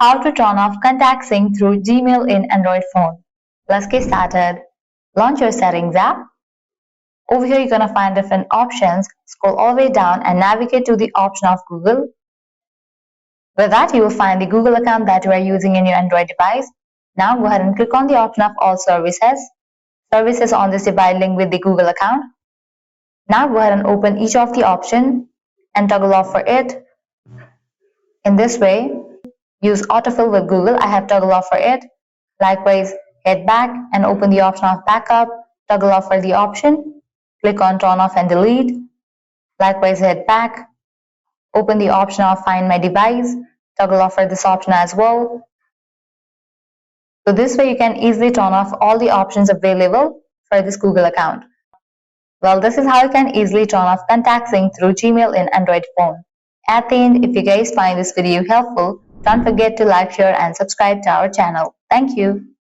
How to turn off contact sync through Gmail in Android phone. Let's get started. Launch your settings app. Over here, you're going to find different options. Scroll all the way down and navigate to the option of Google. With that, you will find the Google account that you are using in your Android device. Now go ahead and click on the option of All Services. Services on this device linked with the Google account. Now go ahead and open each of the options and toggle off for it. In this way, use autofill with Google. I have toggle off for it. Likewise, head back and open the option of backup. Toggle off for the option. Click on turn off and delete. Likewise, head back. Open the option of find my device. Toggle off for this option as well. So this way you can easily turn off all the options available for this Google account. Well, this is how you can easily turn off contact sync through Gmail in Android phone. At the end, if you guys find this video helpful, don't forget to like, share and subscribe to our channel. Thank you.